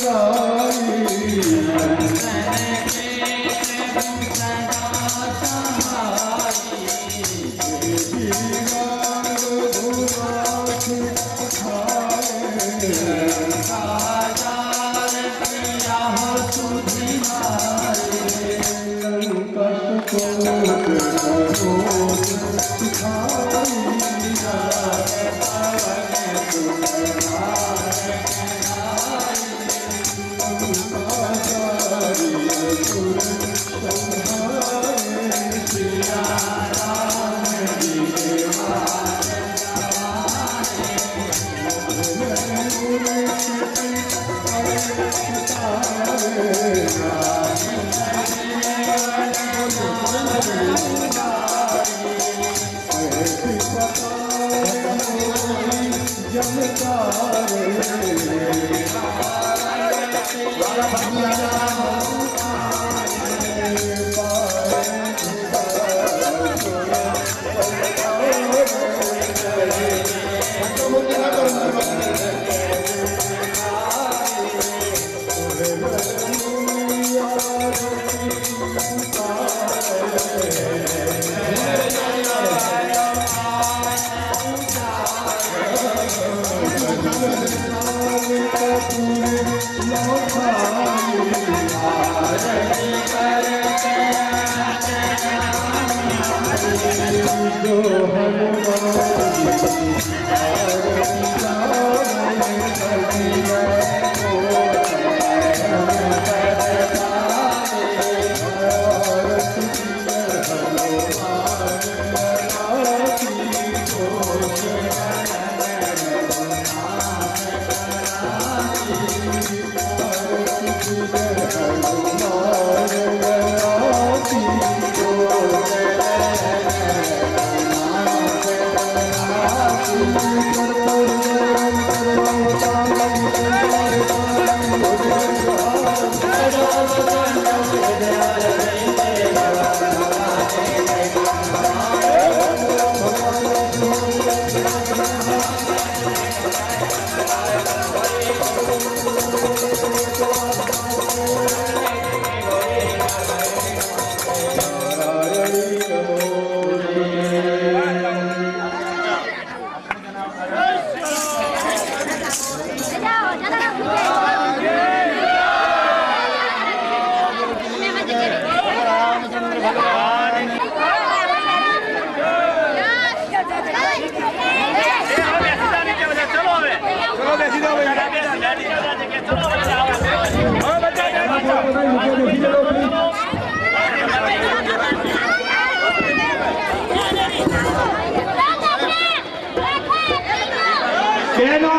बहनों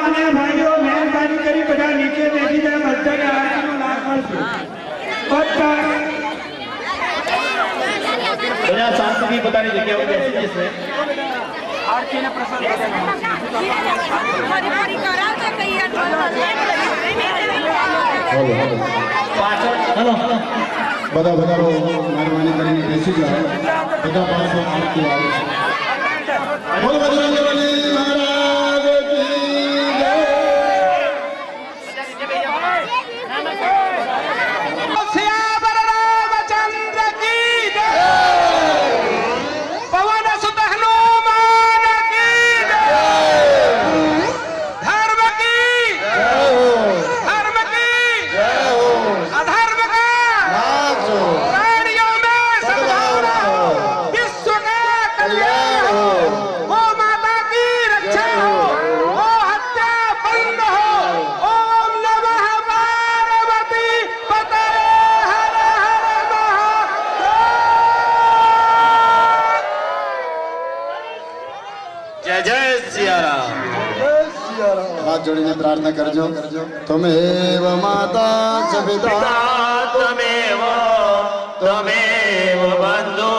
અને ભાઈઓ મહેરબાની કરી બધા નીચે બેસી જાય બધાને આરતીનો લાભ મળશે બધા શાંતિથી પોતાની જગ્યાએ બેસી જશે આરતીને પ્રસાદ બધા મહેરબાની કરીને બેસી જાઓ બધા પાસે આરતી આવે બોલો બજરંગબલી મહારાજ हाथ जोड़ीने प्रार्थना करजो त्वमेव माता च पिता त्वमेव बंधो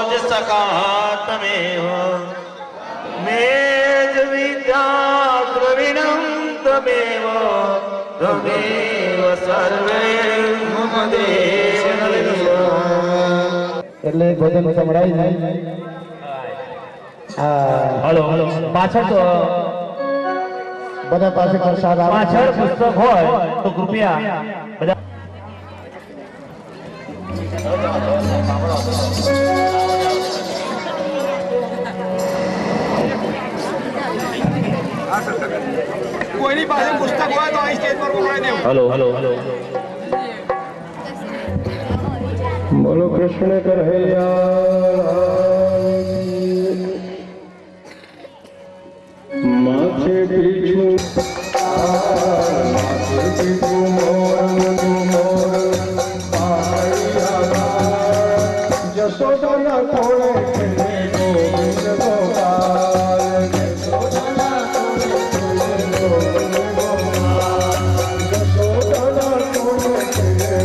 च सखा त्वमेव मेज विद्या द्रविणं त्वमेव सर्वे मम देव એટલે ભોજન સંભળાઈ જાય હા હલો પાછળ તો બધા પાસે પ્રસાદ આપો. પાછળ પુસ્તક હોય તો કૃપયા બધા કોઈની પાસે પુસ્તક હોય તો અહીં સ્ટેજ પર બોલાવી દેવું. હલો હલો હલો બોલો કૃષ્ણ કન્હૈયા માથે પીછું જશોદાના કોળે ખેલે ગોવિંદ ગોપાલ જશોદાના કોળે ખેલે ગોવિંદ ગોપાલ જશોદાના કોળે ખેલે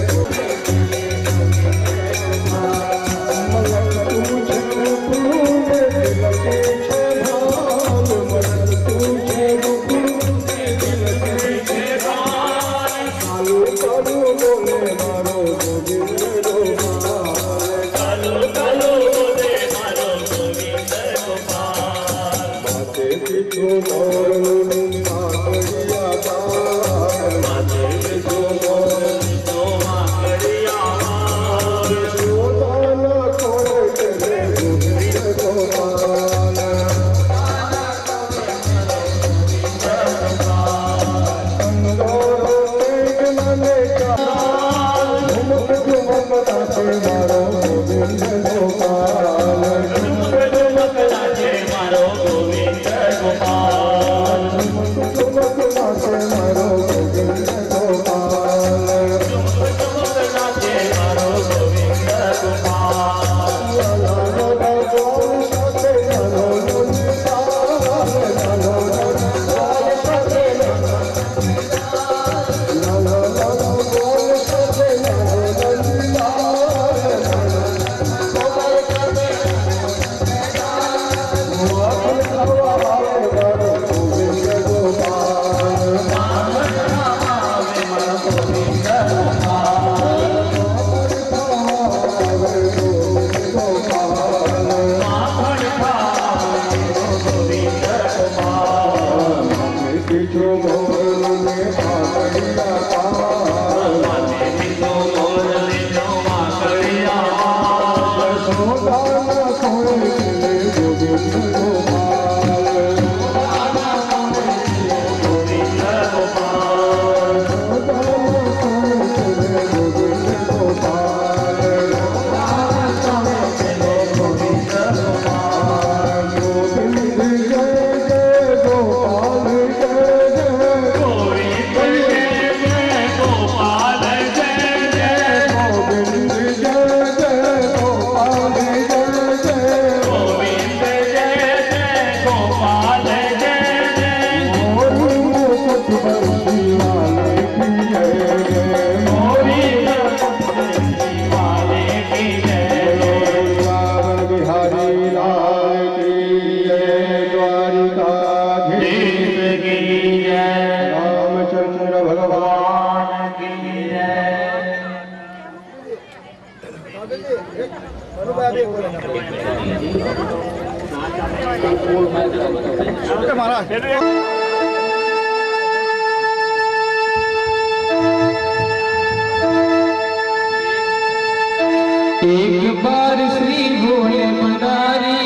एक बार श्री भोले मदारी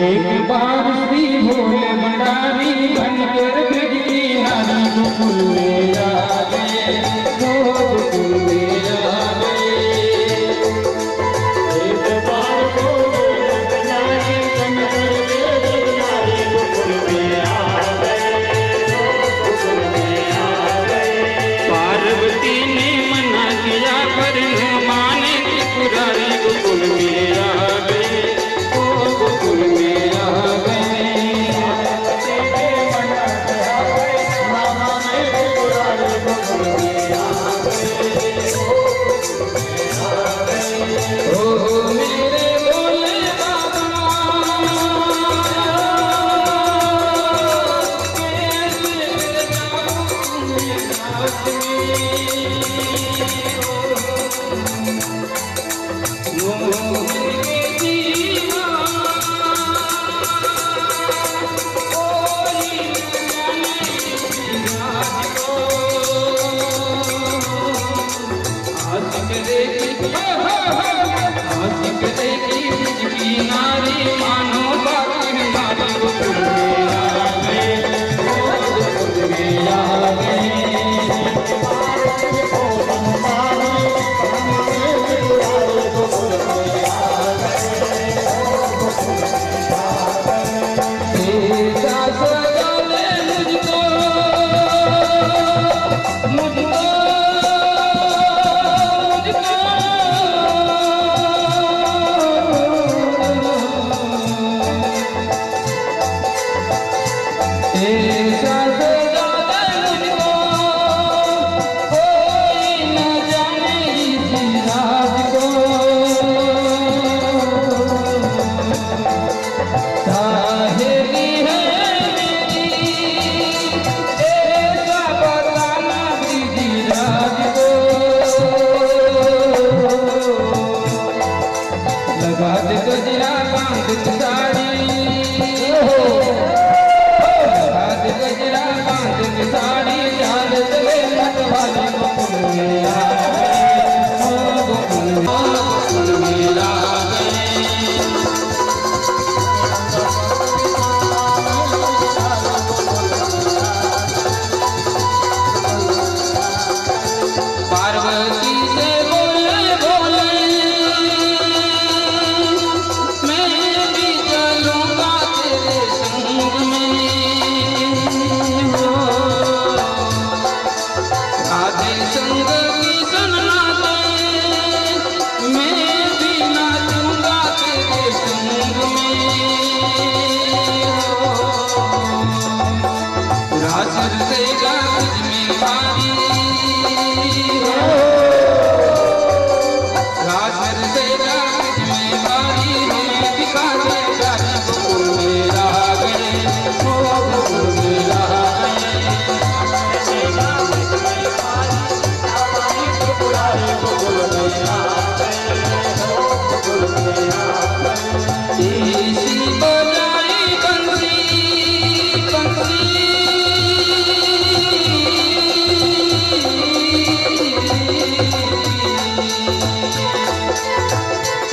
एक बार श्री भोले मदारी बनकर बिजली हरी गोकुल में आ गए गोकुल में आ गए एक बार भोले मदारी बनकर बिजली हरी गोकुल में आ गए पार्वती ने मना किया पर न माने त्रिपुरारी गोकुल में आ गए ओ गोकुल में आ गए मामा ने त्रिपुरारी गोकुल में ऐसा सजा तुमको कोई न जाने इस राज को साहेबी है मेरी ऐसा बताना गिरिराज को लगा दे गजरा बांध के साड़ी लगा दे गजरा बांध के साड़ी चाल चले मतवाली गोकुल में आ गए ओ गोकुल में आ गए पार्वती से बोले बोले मैं भी चलूंगा तेरे संग में हो आधे संग की सन्नाटे मैं भी नाचूंगा तेरे संग में हो रासर से गाज में भारी रासर से गाज में भारी हमें दिखा दे प्यारी गोकुल में रह गए ओ गोकुल में रह गए ऐसी बजाई बंसी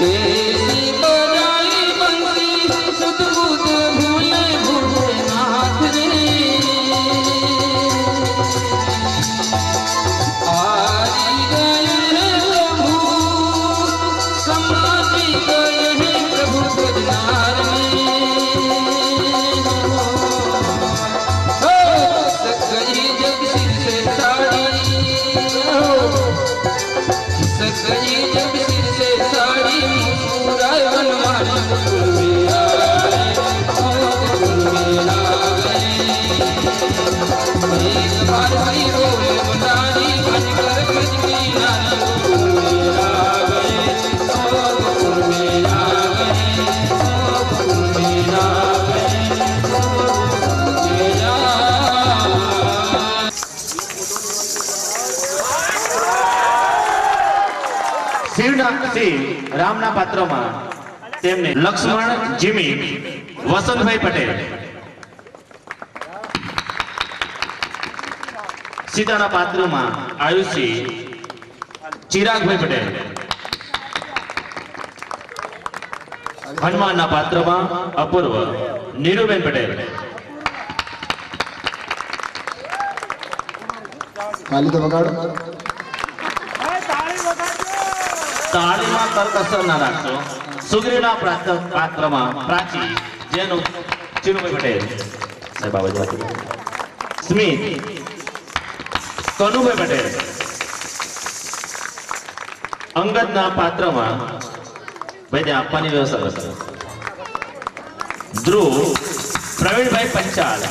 ऐसी बजाई बंसी सुध बुध भूले भूले नाथ रे आरी गए हैं प्रभु समाधि गए हैं प्रभु बजनार में हो सक गई जग सिर से साड़ी सक गई जग सिर से साड़ी मुस्कुराए बनवारी गोकुल में आ गए ओ गोकुल में आ गए एक बार सही रोले बनारी बनकर गज की नारी गोकुल में आ गए ओ गोकुल में आ गए ओ गोकुल में आ गए ओ गोकुल में आ શિવ રામના પાત્રમાં તેમને લક્ષ્મણ જીમી વસંતભાઈ પટેલ, સીતાના પાત્રમાં આયુષી ચિરાગભાઈ પટેલ, હનુમાનના પાત્રમાં અપૂર્વ નીરુબેન પટેલ, તાલી તો વગાડો. તાળીમાં કરકસર ના રાખશો. સુગ્રીવના પાત્રમાં પ્રાચી જેનું ચિરુભાઈ પટેલ, સાહેબ આ બાજુ આપી દો. સ્મિત કનુભાઈ પટેલ, અંગદના પાત્રમાં ભાઈ ત્યાં આપવાની વ્યવસ્થા કરશે. ધ્રુવ પ્રવીણભાઈ પંચાલ,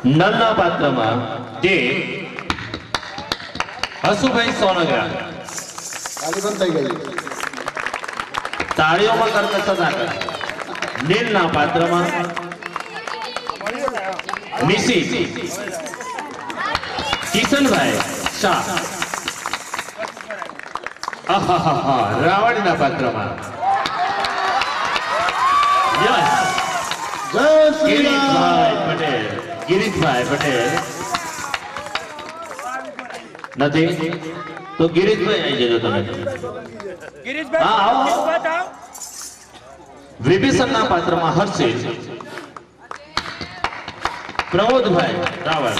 નલના પાત્રમાં જે હસુભાઈ સોનગરા. તાલી બંધ થઈ ગઈ. તાળીઓમાં કરકસર ના કરે. નીલના પાત્રમાં મિસિસ કિશનભાઈ શાહ. આહાહા, રાવણના પાત્રમાં યસ જય શ્રી ગિરીશભાઈ રામ. પટેલ. ગિરીશભાઈ પટેલ નથી તો ગિરીશભાઈ આવી જજો તમે. હા, આવો. વિભીષણના પાત્રમાં હર્ષિત પ્રમોદભાઈ રાવળ.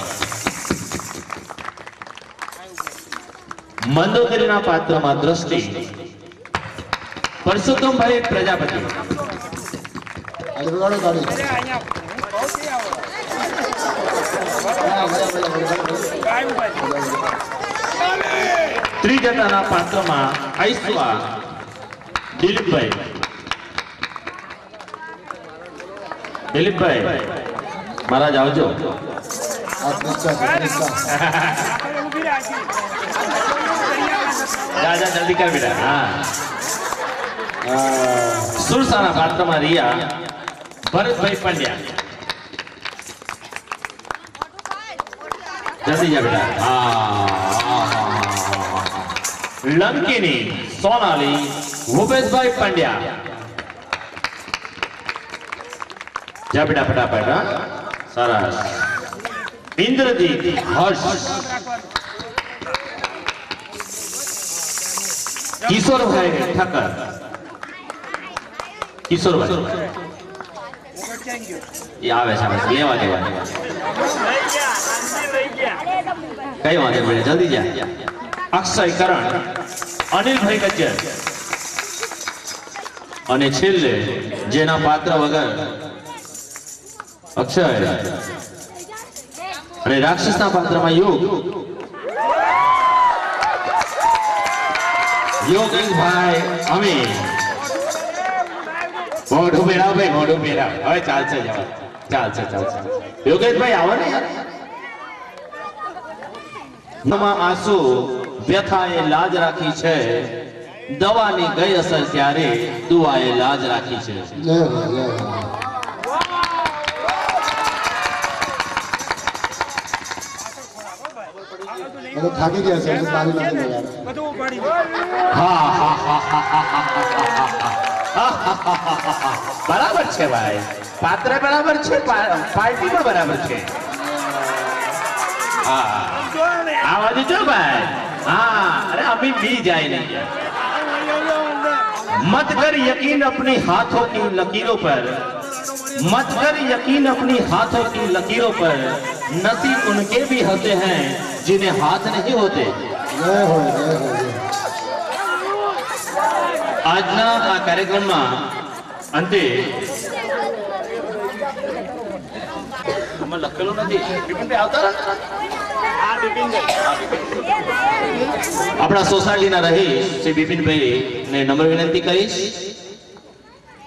મંદોદરીના પાત્રમાં દ્રષ્ટિ પરસોત્તમભાઈ પ્રજાપતિ. તાલી વગાડો તાલી. ત્રિજટાના પાત્રમાં ઐશ્વા દિલીપભાઈ મહારાજ આવજો. આ ક્રિસ્તા છે, ક્રિસ્તા. ઊભી રાખી જા જલ્દી કર બેટા. હા, હા. સુરસાના પાત્રમાં રહ્યા ભરતભાઈ પંડ્યા. જલ્દી જા બેટા. હા, લંકીની સોનાલી ભૂપેશભાઈ પંડ્યા. જા બેટા ફટાફટ. હા, સરસ. ઇન્દ્રજીત હર્ષ. કિશોરભાઈ ઠક્કર. કિશોરભાઈ એ આવે છે, લેવા દેવા કઈ વાંધો નહીં, જલ્દી જા. અક્ષય કરણ, અનિલભાઈ ગજ્જર અને છેલ્લે જેના પાત્ર વગર અક્ષય અને રાક્ષસના પાત્રમાં યોગેશભાઈ અમીર. મોઢું પહેરાવ ભાઈ, મોઢું પહેરાવ. હવે ચાલશે જવા, ચાલશે. યોગેશભાઈ આવો ને યાર. નમા આંસુ વ્યથાએ લાજ રાખી છે, દવાની ગઈ અસર ત્યારે દુઆએ લાજ રાખી છે. જય હો, જય હો. એ તો થાકી ગયા છે, એટલે તાળી નથી લગાડતા. બધું ઉપાડી બરાબર છે ભાઈ, પાત્ર બરાબર છે, પાર્ટી પણ બરાબર છે. હા, આ બાજુ જો ભાઈ. હા, અરે અભી બી જાય નહીં. मत कर यकीन अपनी हाथों की लकीरों पर, मत कर यकीन अपनी हाथों की लकीरों पर, नसीब उनके भी होते हैं जिन्हें हाथ नहीं होते. જય હો, જય હો, જય. આજના આ કાર્યક્રમમાં અંતે લખેલું નથી. બિપિનભાઈ આવતા રહે. આપણા સોસાયટીના રહી શ્રી બિપિનભાઈ ને નમ્ર વિનંતી કરીશ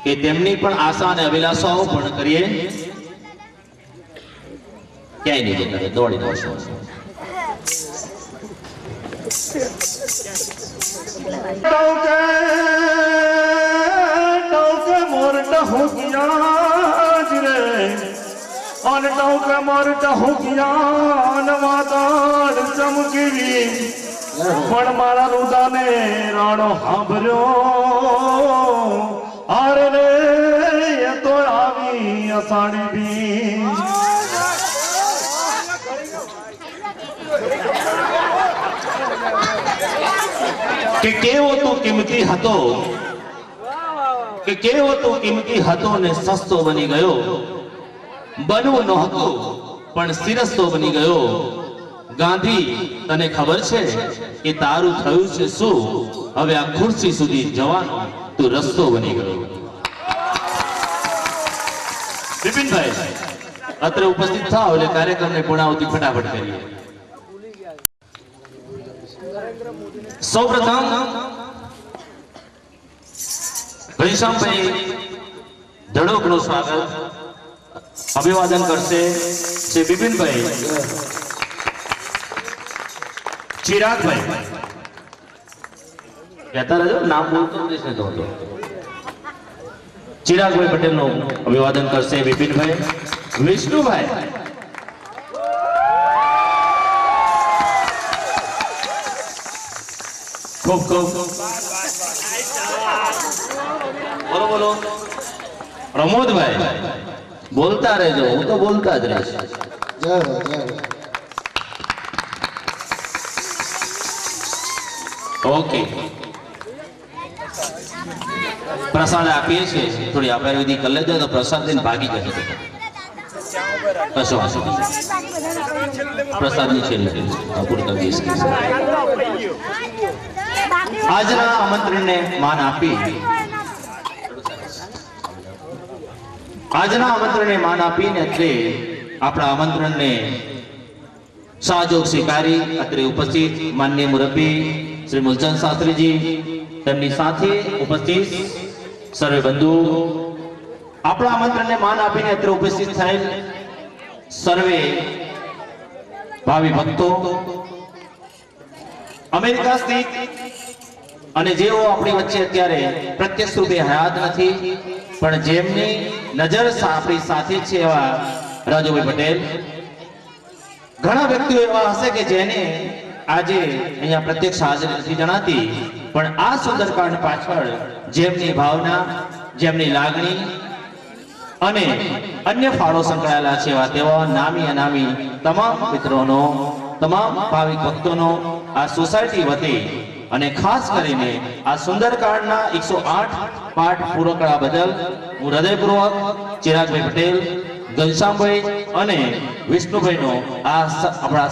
કે તેમની પણ આશા અને અભિલાષાઓ પૂર્ણ કરીએ. ક્યાંય નહીં જતા, દોડી દોડશો. ટોકે મોર ટહુકિયા જ રે, અને ટોકે મોર ટહુકિયા ન વાદળ ચમકીવી, પણ મારા રુદાને રાણો સાંભળ્યો. અરે રે એ તો આવી અસાણી બી. કે કેવો તું કિંમતી હતો, કે કેવો તું કિંમતી હતો ને સસ્તો બની ગયો. બનવું નહોતું પણ શિરસ્તો બની ગયો. ગાંધી તને ખબર છે કે તારું થયું છે શું? હવે આ ખુરશી સુધી જવાનો તું રસ્તો બની ગયો. બિપિનભાઈ અત્રે ઉપસ્થિત થાવ એટલે કાર્યક્રમને પૂર્ણાહુતિ ફટાફટ કરીએ. સૌપ્રથમ ઘનશ્યામભાઈ ધડોકનું સ્વાગત અભિવાદન કરશે શ્રી બિપિનભાઈ. ચિરાગભાઈ કહેતા રહેજો, નામ બોલતો જઈશ ને તો. ચિરાગભાઈ પટેલનું અભિવાદન કરશે બિપિનભાઈ. વિષ્ણુભાઈ ખૂબ ખૂબ બોલો બોલો. પ્રમોદભાઈ બોલતા રહેજો, હું તો બોલતા જ રહીશ. જય હો, જય હો. ઓકે, પ્રસાદ આપીએ છીએ, થોડી આપણે વિધિ કરી લેજો તો પ્રસાદ લઈને ભાગી જશે. કશો વાંધો નહીં. પ્રસાદની છેલ્લી પૂરી કરી દઈશ. આજના આમંત્રણને માન આપી અત્રે આપણા આમંત્રણને સહયોગ સ્વીકારી અત્રે ઉપસ્થિત માનનીય મુરબ્બી શ્રી મૂલચંદ શાસ્ત્રીજી, તેમની સાથે ઉપસ્થિત સર્વે બંધુ, આપણા આમંત્રણને માન આપીને અત્રે ઉપસ્થિત થયેલ સર્વે ભાવિ ભક્તો, અમેરિકા સ્થિત અને જેઓ આપણી વચ્ચે અત્યારે પ્રત્યક્ષ રૂપે હયાત નથી પણ જેમની નજર આપણી સાથે છે એવા રાજુભાઈ પટેલ. ઘણા વ્યક્તિઓ એવા હશે કે જેને આજે અહીંયા પ્રત્યક્ષ હાજરી નથી જણાતી, પણ આ સુંદરકાંડ પાછળ જેમની ભાવના, જેમની લાગણી અને અન્ય ફાળો સંકળાયેલા છે એવા તેવા નામી અનામી તમામ મિત્રોનો, તમામ ભાવિક ભક્તોનો આ સોસાયટી વતી અને ખાસ કરીને આ સુંદરકાંડના 108 પાઠ પૂરો કરવા બદલ હું હૃદયપૂર્વક ચિરાગભાઈ પટેલ, ઘનશ્યામભાઈ અને વિષ્ણુભાઈનો આ આપણા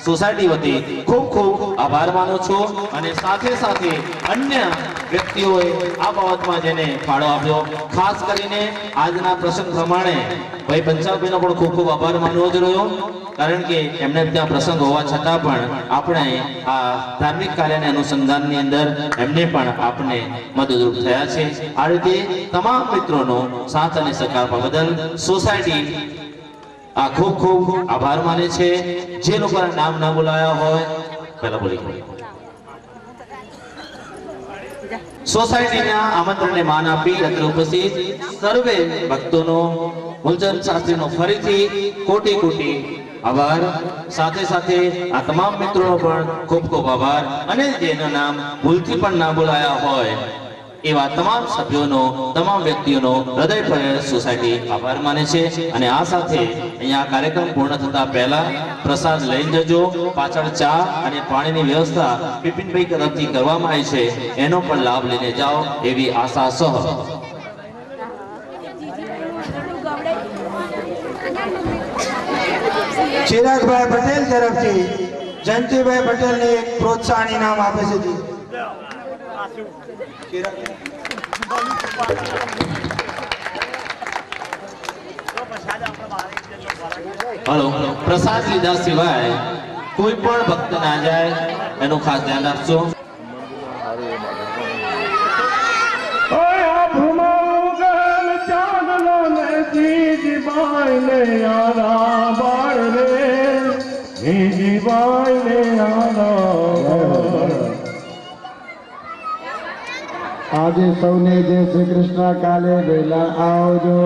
સોસાયટી વતી ખૂબ ખૂબ આભાર માનું છું. અને સાથે સાથે અન્ય વ્યક્તિઓએ આ બાબતમાં જેને ફાળો આપ્યો, ખાસ કરીને આજના પ્રસંગ પ્રમાણે ભાઈ પંચાલભાઈનો પણ ખૂબ ખૂબ આભાર માનવો જ રહ્યો, કારણ કે એમને ત્યાં પ્રસંગ હોવા છતાં પણ આપણે આ ધાર્મિક કાર્યને અનુસંધાનની અંદર એમને પણ આપણે મદદરૂપ થયા છે. આ રીતે તમામ મિત્રોનો સાથ અને સહકાર બદલ સોસાયટી આ ખૂબ ખૂબ આભાર માને છે. જે લોકોના નામ ના બોલાયા હોય પહેલા બોલી સોસાયટીના આમંત્રણને માન આપી અત્રે ઉપસ્થિત સર્વે ભક્તોનો, મૂલચંદ શાસ્ત્રીનો ફરીથી કોટી કોટી આભાર. સાથે સાથે આ તમામ મિત્રોનો પણ ખૂબ ખૂબ આભાર. અને જેનું નામ ભૂલથી પણ ના બોલાયા હોય એવા તમામ સભ્યોનો, તમામ વ્યક્તિઓનો હૃદયપૂર્વક સોસાયટી આભાર માને છે. અને આ સાથે અહીંયા કાર્યક્રમ પૂર્ણ થતા પહેલા પ્રસાદ લઈને જજો. પાછળ ચા અને પાણીની વ્યવસ્થા બિપિનભાઈ તરફથી કરવામાં આવી છે, એનો પણ લાભ લઈને જાઓ એવી આશા સહ ચિરાગભાઈ પટેલ તરફથી જયંતિભાઈ પટેલને એક પ્રોત્સાહન ઇનામ આપે છે. હલો, પ્રસાદ લીધા સિવાય કોઈ પણ ભક્ત ના જાય એનું ખાસ ધ્યાન રાખજો. આજે સૌને જય શ્રી કૃષ્ણ. કાલે વહેલા આવજો.